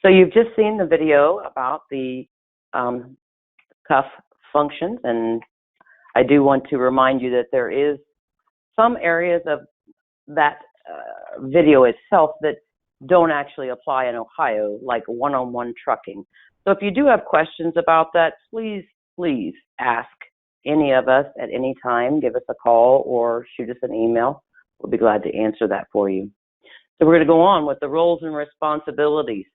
So you've just seen the video about the CUF functions, and I do want to remind you that there is some areas of that video itself that don't actually apply in Ohio, like one-on-one trucking. So if you do have questions about that, please ask any of us at any time. Give us a call or shoot us an email. We'll be glad to answer that for you. So we're going to go on with the roles and responsibilities.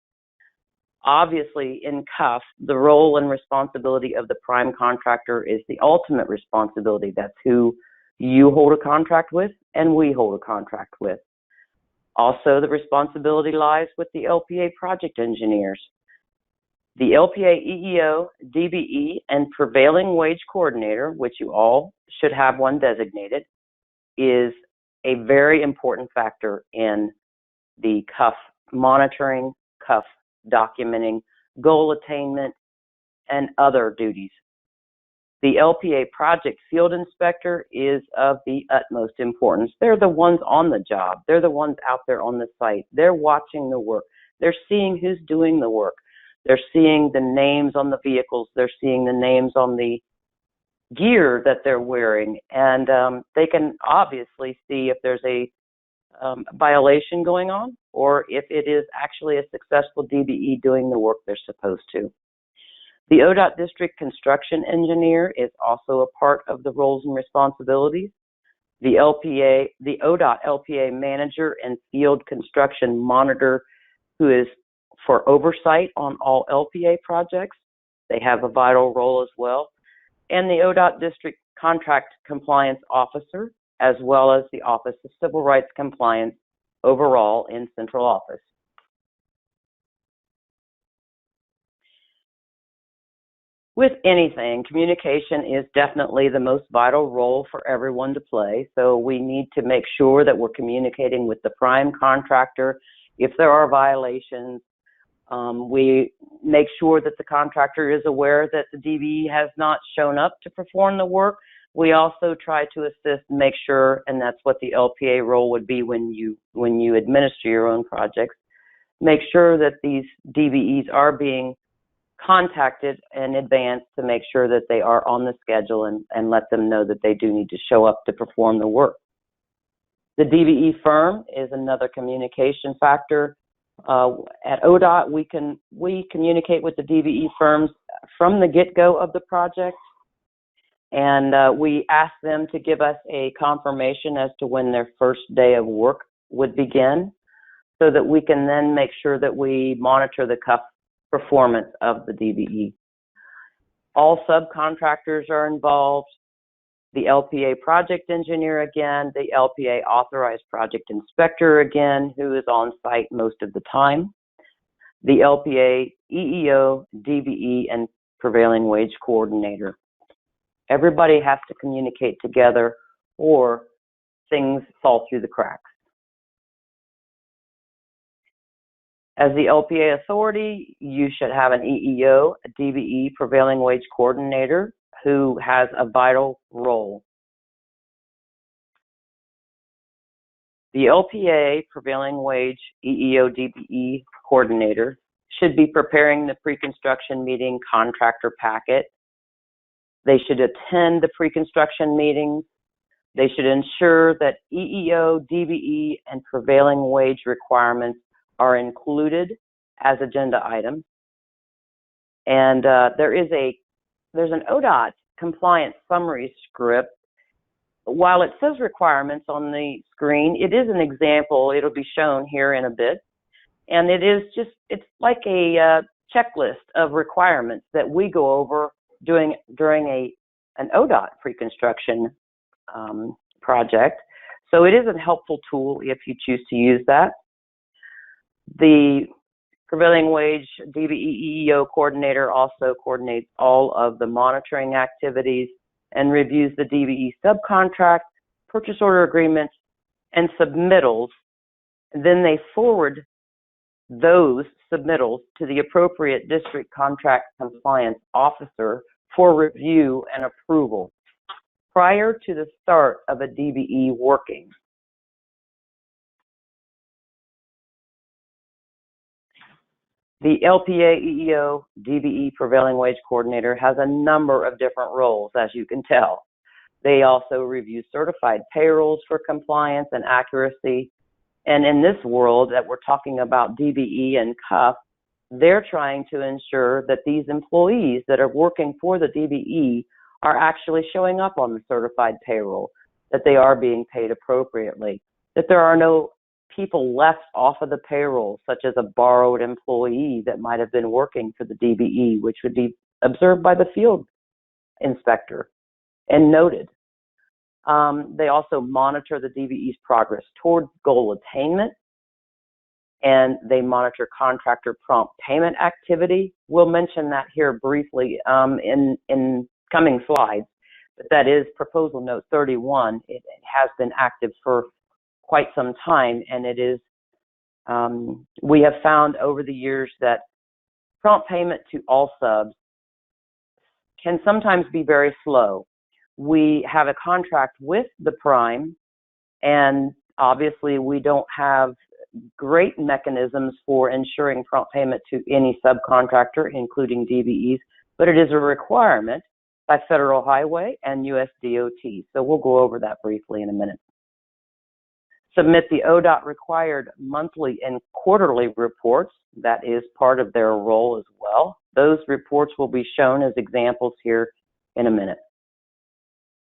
Obviously, in CUF, the role and responsibility of the prime contractor is the ultimate responsibility. That's who you hold a contract with and we hold a contract with. Also, the responsibility lies with the LPA project engineers. The LPA EEO, DBE, and prevailing wage coordinator, which you all should have one designated, is a very important factor in the CUF monitoring, CUF documenting, goal attainment, and other duties. The LPA project field inspector is of the utmost importance. They're the ones on the job. They're the ones out there on the site. They're watching the work. They're seeing who's doing the work. They're seeing the names on the vehicles. They're seeing the names on the gear that they're wearing. And they can obviously see if there's a violation going on or if it is actually a successful DBE doing the work they're supposed to. The ODOT district construction engineer is also a part of the roles and responsibilities. The ODOT LPA manager and field construction monitor, who is for oversight on all LPA projects. They have a vital role as well. And the ODOT district contract compliance officer, as well as the Office of Civil Rights Compliance overall in central office. With anything, communication is definitely the most vital role for everyone to play. So we need to make sure that we're communicating with the prime contractor. If there are violations, we make sure that the contractor is aware that the DBE has not shown up to perform the work. We also try to assist and make sure, and that's what the LPA role would be when you administer your own projects, make sure that these DBEs are being contacted in advance to make sure that they are on the schedule and let them know that they do need to show up to perform the work. The DBE firm is another communication factor. At ODOT, we communicate with the DBE firms from the get-go of the project, and we ask them to give us a confirmation as to when their first day of work would begin so that we can then make sure that we monitor the CUF performance of the DBE. All subcontractors are involved. The LPA project engineer again, the LPA authorized project inspector again, who is on site most of the time, the LPA EEO, DBE, and prevailing wage coordinator. Everybody has to communicate together or things fall through the cracks. As the LPA authority, you should have an EEO, a DBE, prevailing wage coordinator, who has a vital role. The LPA, prevailing wage, EEO, DBE coordinator should be preparing the pre-construction meeting contractor packet. They should attend the pre-construction meetings. They should ensure that EEO, DBE, and prevailing wage requirements are included as agenda items. And there's an ODOT compliance summary script. While it says requirements on the screen, it is an example. It'll be shown here in a bit. And it's like a checklist of requirements that we go over during an ODOT pre-construction project. So it is a helpful tool if you choose to use that. The prevailing wage DBE EEO coordinator also coordinates all of the monitoring activities and reviews the DBE subcontract, purchase order agreements, and submittals. Then they forward those submittals to the appropriate district contract compliance officer for review and approval prior to the start of a DBE working. The LPA EEO DBE Prevailing Wage Coordinator has a number of different roles, as you can tell. They also review certified payrolls for compliance and accuracy. And in this world that we're talking about DBE and CUF, they're trying to ensure that these employees that are working for the DBE are actually showing up on the certified payroll, that they are being paid appropriately, that there are no people left off of the payroll, such as a borrowed employee that might have been working for the DBE, which would be observed by the field inspector and noted. They also monitor the DBE's progress towards goal attainment, and they monitor contractor prompt payment activity. We'll mention that here briefly in coming slides, but that is Proposal Note 31. It has been active for quite some time, and it is, we have found over the years that prompt payment to all subs can sometimes be very slow. We have a contract with the prime, and obviously we don't have great mechanisms for ensuring prompt payment to any subcontractor, including DBEs, but it is a requirement by Federal Highway and US DOT. So we'll go over that briefly in a minute. Submit the ODOT required monthly and quarterly reports. That is part of their role as well. Those reports will be shown as examples here in a minute.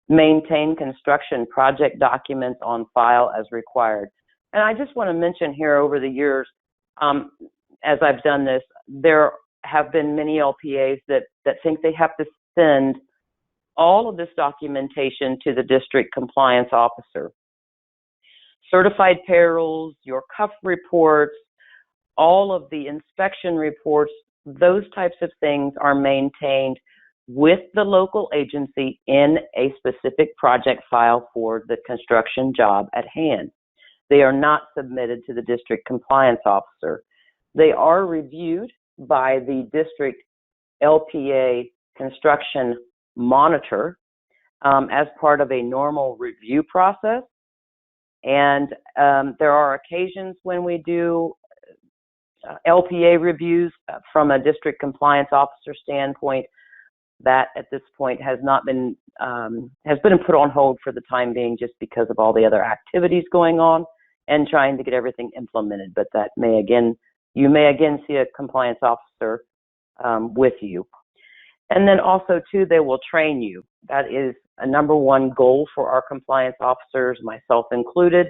Maintain construction project documents on file as required. And I just want to mention here over the years, as I've done this, there have been many LPAs that think they have to send all of this documentation to the district compliance officer. Certified payrolls, your CUF reports, all of the inspection reports, those types of things are maintained with the local agency in a specific project file for the construction job at hand. They are not submitted to the district compliance officer. They are reviewed by the district LPA construction monitor as part of a normal review process. And there are occasions when we do LPA reviews from a district compliance officer standpoint that at this point has not been, has been put on hold for the time being just because of all the other activities going on and trying to get everything implemented. But that may again, you may again see a compliance officer with you. And then also too, they will train you. That is a number one goal for our compliance officers, myself included,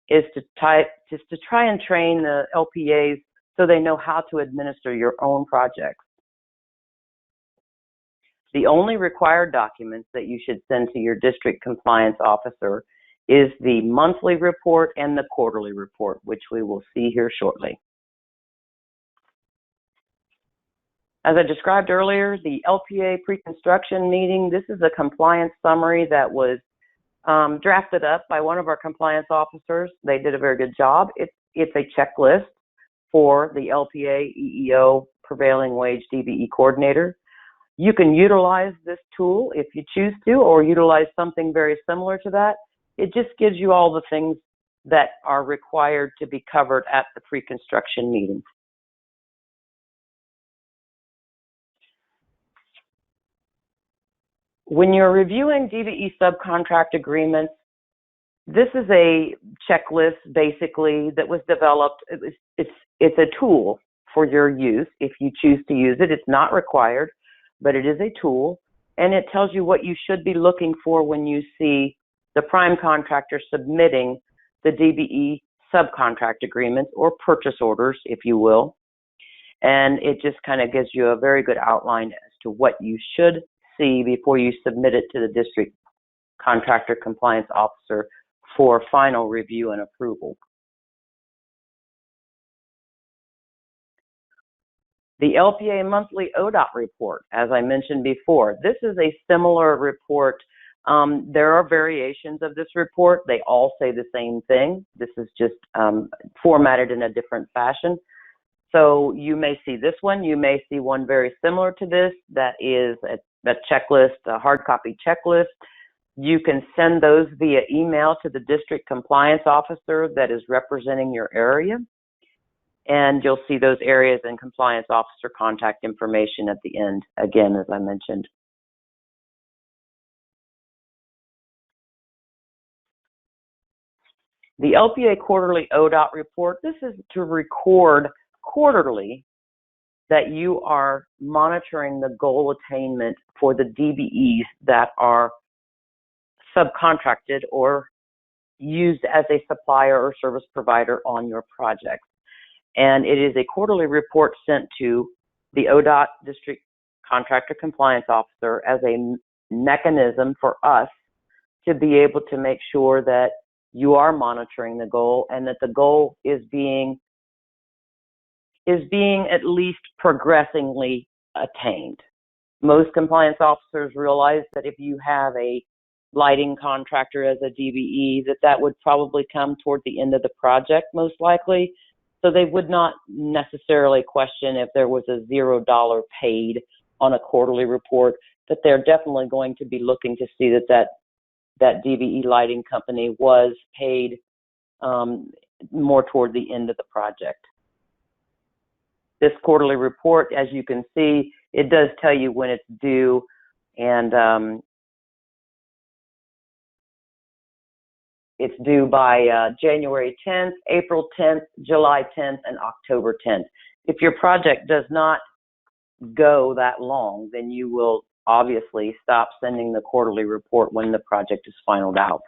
is to try and train the LPAs so they know how to administer your own projects. The only required documents that you should send to your district compliance officer is the monthly report and the quarterly report, which we will see here shortly. As I described earlier, the LPA pre-construction meeting, this is a compliance summary that was drafted up by one of our compliance officers. They did a very good job. It's a checklist for the LPA EEO Prevailing Wage DBE Coordinator. You can utilize this tool if you choose to, or utilize something very similar to that. It just gives you all the things that are required to be covered at the pre-construction meeting. When you're reviewing DBE subcontract agreements, this is a checklist basically that was developed. It's a tool for your use if you choose to use it. It's not required, but it is a tool, and it tells you what you should be looking for when you see the prime contractor submitting the DBE subcontract agreements or purchase orders, if you will. And it just kind of gives you a very good outline as to what you should see before you submit it to the district contractor compliance officer for final review and approval. The LPA monthly ODOT report, as I mentioned before, this is a similar report. There are variations of this report. They all say the same thing. This is just formatted in a different fashion. So you may see this one. You may see one very similar to this that is a checklist, a hard copy checklist. You can send those via email to the district compliance officer that is representing your area. And you'll see those areas and compliance officer contact information at the end, again, as I mentioned. The LPA quarterly ODOT report, this is to record quarterly that you are monitoring the goal attainment for the DBEs that are subcontracted or used as a supplier or service provider on your project. And it is a quarterly report sent to the ODOT District Contractor Compliance Officer as a mechanism for us to be able to make sure that you are monitoring the goal and that the goal is being at least progressively attained. Most compliance officers realize that if you have a lighting contractor as a DBE, that would probably come toward the end of the project, most likely. So they would not necessarily question if there was a $0 paid on a quarterly report, but they're definitely going to be looking to see that DBE lighting company was paid more toward the end of the project. This quarterly report, as you can see, it does tell you when it's due, and it's due by January 10th, April 10th, July 10th, and October 10th. If your project does not go that long, then you will obviously stop sending the quarterly report when the project is finalized out.